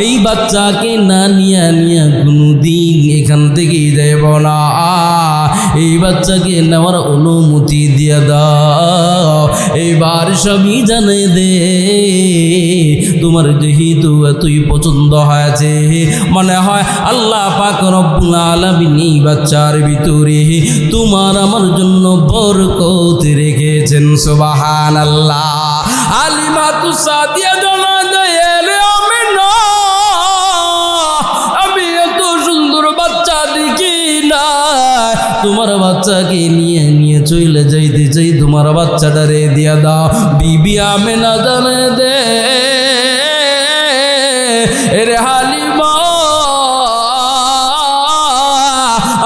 এই বাচ্চাকে না নিয়ে কোনোদিন এখান থেকে যাব না। এই বাচ্চাকে নেওয়ার অনুমতি দিয়ে দাও। এইবার স্বামী জানে দে তোমার যেহেতু এতই পছন্দ হয়েছে, মনে হয় আল্লাহ পাক রব্বুল আলামিন এই বাচ্চার ভিতরে তোমার আমার জন্য বরকত রেখেছেন। সুবহানাল্লাহ। হালিমাতু সাদিয়া জানা দেয় আমি এত সুন্দর বাচ্চা দেখি না, তোমার বাচ্চাকে নিয়ে চলে যাইতে চাই, তোমার বাচ্চাটারে দিয়া দাও। বিবি আমেনা জানে দে এরে হালিমা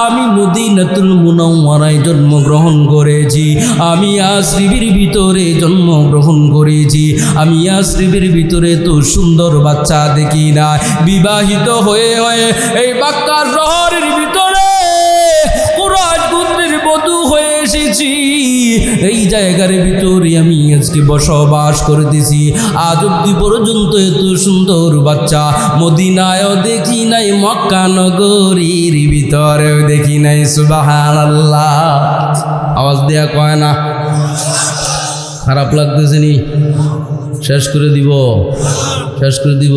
আমি মদিনাতুল মুনাওয়ারায় জন্মগ্রহণ করেছি, আমি ইয়াসরিবের ভিতরে জন্মগ্রহণ করেছি, আমি ইয়াসরিবের ভিতরে তো সুন্দর বাচ্চা দেখি না। বিবাহিত হয়ে এই মক্কা শহরের ভিতরে কুরাইশ গোত্রের বধূ হয়ে এসেছি। এই জায়গার ভিতরে আমি আজকে বসবাস করতেছি। আজ অব্দি পর্যন্ত এত সুন্দর বাচ্চা মদিনায়ও দেখি নাই, মক্কা নগরীর ভিতরেও দেখি নাই। সুবহানাল্লাহ। আওয়াজ দেয়া কয় না? খারাপ লাগতেছে নি? শেষ করে দিব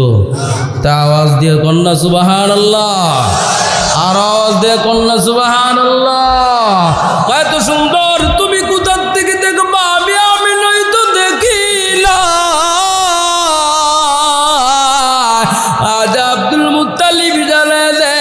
তা আওয়াজ দিয়ে কন্যা সুবহানাল্লাহ। আর আওয়াজ দিয়ে কন্যা সুবহানাল্লাহ। কত সুন্দর, তুমি কোথা থেকে দেখবা? আমি নই তো দেখি না। আজ আব্দুল মুত্তালিব জানে দে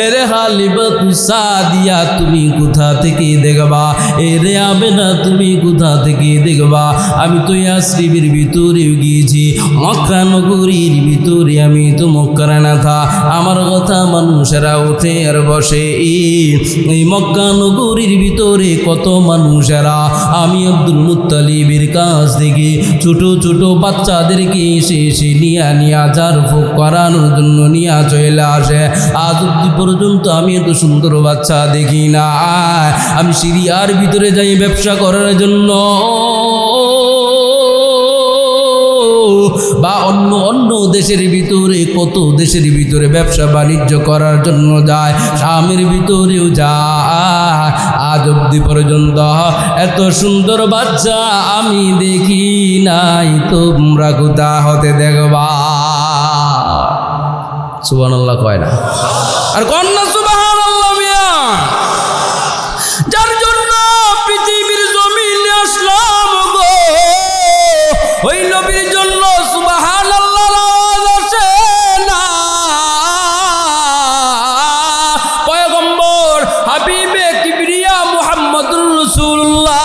এরে হালিমাতু সাদিয়া তুমি কোথা থেকে দেখবা? এরে আমেনা তুমি কোথা থেকে দেখবা? আমি তো ইয়াসরিবের ভিতরে গিয়েছি, মক্কা নগরীর ভিতরে, আমি তো মক্কার না থা। আমার কথা মানুষেরা ওঠে আর বসে এই মক্কা নগরীর ভিতরে কত মানুষেরা আমি আব্দুল মুত্তালিবের কাছ থেকে ছোট ছোট বাচ্চাদেরকে এসে নিয়ে যার ভোগ করানোর জন্য নিয়ে চলে আসে। আজ অব্দি পর্যন্ত আমি এত সুন্দর বাচ্চা দেখি না। আমি সিরিয়ার ভিতরে যাই ব্যবসা করার জন্য বা অন্য দেশের ভিতরে, কত দেশের ভিতরে ব্যবসা বাণিজ্য করার জন্য যায়, শামের ভিতরেও যায়। আজ অব্দি পর্যন্ত এত সুন্দর বাচ্চা আমি দেখি নাই, তোমরা কোথা হতে দেখবা? সুবহানাল্লাহ কয় না? আর কন্যা সুবহানাল্লাহ মিয়া। যার জন্য পৃথিবীর জমিনে আসলাম গো, ওই নবীর জন্য সুবহানাল্লাহ আওয়াজ আসে না। পয়গম্বর হাবিবে কিবরিয়া মুহাম্মদুর রাসূলুল্লাহ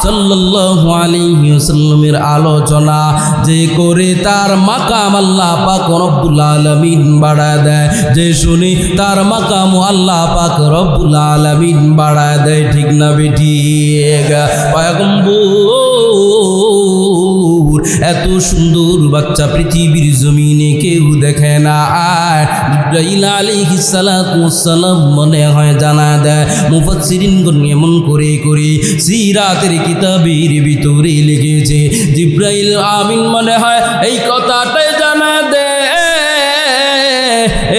সাল্লাল্লাহু আলাইহি ওয়াসাল্লামের আলোচনা যে করে তার মাকাম আল্লাহ পাক রব্বুল আলামিন বাড়ায় দেয়, যে শুনি তার মাকাম আল্লাহ পাক রব্বুল আলামিন বাড়ায় দেয়। ঠিক না বেঠিক? পয়গম্বর এত সুন্দর বাচ্চা পৃথিবীর জমিনে কেউ দেখে না। জিবরাইল আলাইহিস সালাতু ওয়াস সালাম মনে হয় জানা দেয়। মুফাসসিরিনগণ এমন করে সিরাতের কিতাবের ভিতরে লিখেছে, জিবরাইল আমিন মনে হয় এই কথাটাই জানা দেয়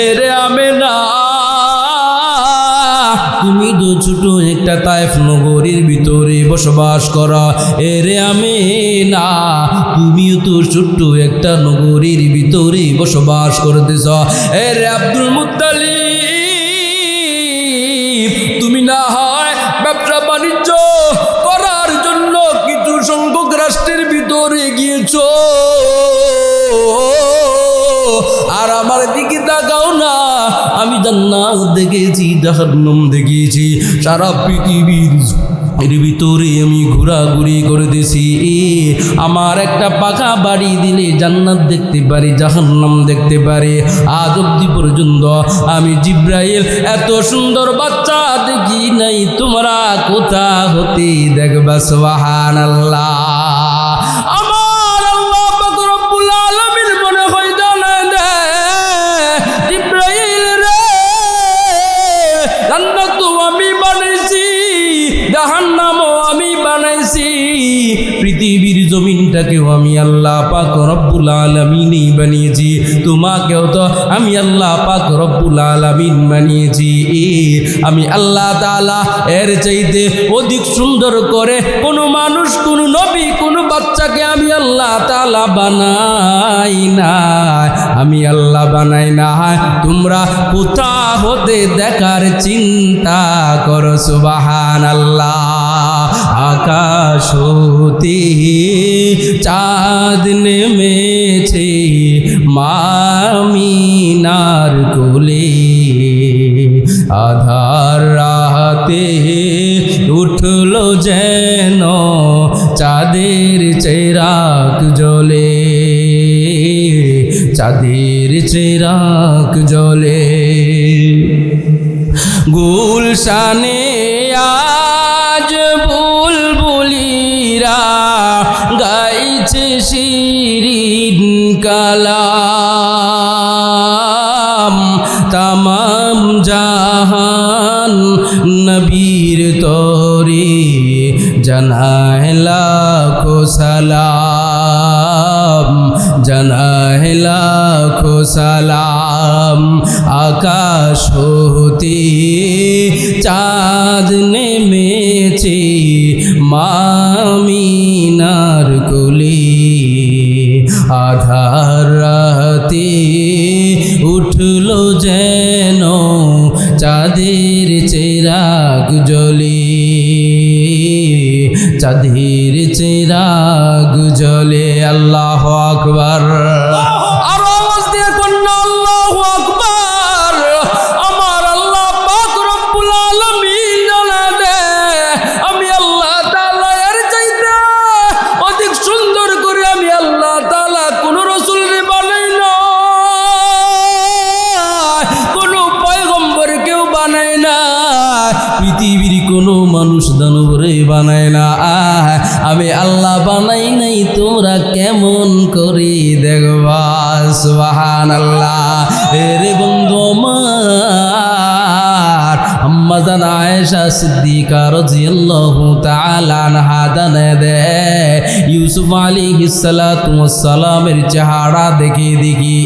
এরে আমেনা তুমি তো ছোট একটা তায়েফ নগরীর ভিতরে বসবাস করা। এরে আমেনা তুমিও তো ছোট্ট একটা নগরীর ভিতরে বসবাস করতেছ। এরে আব্দুল মুত্তালিব তুমি না হয় ব্যবসা বাণিজ্য করার জন্য কিছু সংখ্যক রাষ্ট্রের ভিতরে গিয়েছ, আর আমার দিকে তাকাও না। আমি জান্নাত দেখেছি, জাহান্নাম দেখেছি, সারা পৃথিবীর এর ভিতরে আমি ঘোরাঘুরি করতেছি। আমার একটা পাখা বাড়ি দিলে জান্নাত দেখতে পারি, জাহান্নাম দেখতে পারি। আজ অব্দি পর্যন্ত আমি জিবরাইল এত সুন্দর বাচ্চা দেখি নাই, তোমরা কোথা হতে দেখবা? সুবহানাল্লাহ। আমার আল্লাহ পাক রব্বুল আলামিন মনে হয় জানা দেয়, জিবরাইল রে জান্নাত আমি বানাইছি, জাহান্নামও আমি বানাইছি, পৃথিবীর জমিনটাকে এটাকেও আমি আল্লাহ পাক রব্বুল আলামিনই বানিয়েছি, তোমাকেও তো আমি আল্লাহ পাক রব্বুল আলামিন বানিয়েছি। আমি আল্লাহ তাআলা এর চাইতে অধিক সুন্দর করে কোনো মানুষ, কোনো নবী, কোনো বাচ্চাকে আমি আল্লাহ তাআলা বানাই না, আমি আল্লাহ বানাই না। তোমরা কোথা হতে দেখার চিন্তা করো, সুবহানাল্লাহ। আকাশ হতে চাঁদ নেমেছে মামিনার কোলে, আধার রাতে উঠলো যেন চাঁদের চেরাগ জ্বলে, চাঁদের চেরাগ জ্বলে। গুলশানে আজ বুলবুলিরা গাইছে শিরিন কালাম, তামাম জাহান নবীর তরে জানায় লাখো সালাম, জানায় লাখো সালাম। আকাশ হতে চাঁদ নেমেছে মামিনার কোলে, আধার রাতে উঠলো যেন চাঁদের চেরাগ জ্বলে, চাঁদের চেরাগ জ্বলে। আল্লাহু আকবার। আরো আওয়াজ দিয়ে কন্যা আল্লাহু আকবার। আমার আল্লাহ পাক রব্বুল আলামিন জানা দে, আমি আল্লাহ তাআলা এর চাইতে অধিক সুন্দর করে আমি আল্লাহ তাআলা কোন রাসূলকে বানাই না, কোন পয়গম্বর কেউ বানাই না, পৃথিবীর কোনো মানুষ দানবরে বানায় না, আমি আল্লাহ বানাই নাই। তোমরা কেমন করে দেখবা, সুবহানাল্লাহ। রে বন্ধু আমার, আম্মা জান আয়েশা সিদ্দিকা রাদিয়াল্লাহু তাআলা আনহা জানে দে, ইউসুফ আলাইহিস সালাতু ওয়াস সালামের চেহারা দেখে দেখি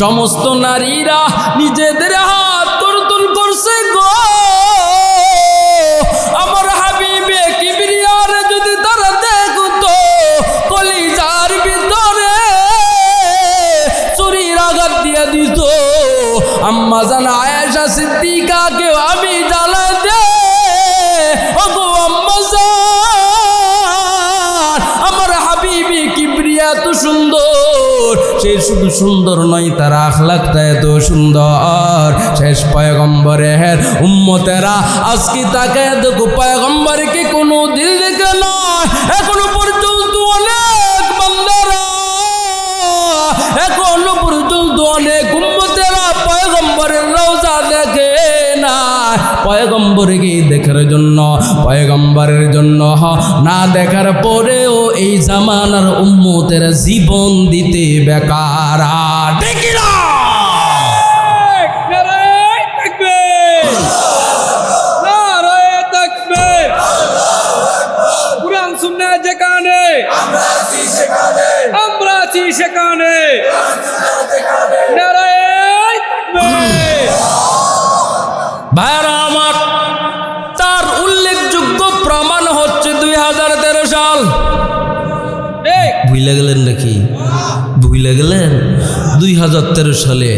সমস্ত নারীরা নিজেদের হাত করতুল করছে গো। আমার হাবিবে কিবরিয়ার যদি তারা দেখতো, কলিজার ভিতরে ছুরির আঘাত দিয়ে দিত। আম্মা জান আয়েশা সিদ্দিকাকে আমি জ্বালা দে, ওগো আম্মা জান, আমার হাবিবে কিবরিয়া তো সুন্দর, সে শুধু সুন্দর নয়, তার আখলাকটা এত সুন্দর। শেষ পয়গম্বরের উম্মতেরা আজকে তাকে দেখো, পয়গম্বরকে কোনো দিল দেখে নয়, এখনো পর্যন্ত অনেক বান্দারা, এখনো পর্যন্ত অনেক উম্মতেরা পয়গম্বরের রওজা দেখে না। পয়গম্বরকে দেখার জন্য, পয়গম্বরের জন্য না দেখার পরেও এই জামানার উম্মতেরা জীবন দিতে বেকার। দেখি না যেখানে আমরা আছি সেখানে ভাইরা আমার, তার উল্লেখযোগ্য প্রমাণ হচ্ছে 2013 সাল। ভুলে গেলেন নাকি? ভুলে গেলেন? 2013 সালে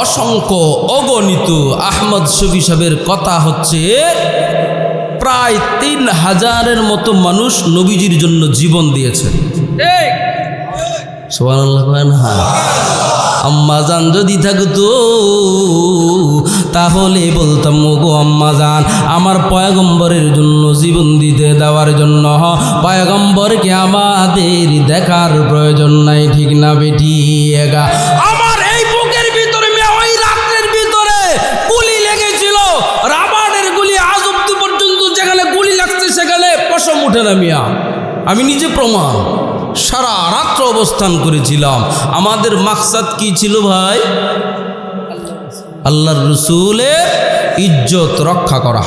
অসংখ্য অগণিত আহমদ শফি সাহেবের কথা হচ্ছে প্রায় 3000-এর মতো মানুষ নবীজির জন্য জীবন দিয়েছে। সুবহানাল্লাহ। আম্মা জান যদি থাকতো তাহলে বলতাম, ওগো আম্মা জান, আমার পয়গম্বরের জন্য জীবন দিতে দেওয়ার জন্য পয়গম্বরকে আমাদের দেখার প্রয়োজন নাই, ঠিক না বেটি? আমার এই বুকের ভিতরে ওই রাত্রের ভিতরে গুলি লেগেছিল, রাবারের গুলি, আজ অব্দি পর্যন্ত যেখানে গুলি লাগছে সেখানে পশম উঠে না মিয়া। আমি নিজে প্রমাণ, সারা রাত্র অবস্থান করেছিলাম। আমাদের মাকসাদ কি ছিল ভাই? আল্লাহর রাসূলের ইজ্জত রক্ষা করা।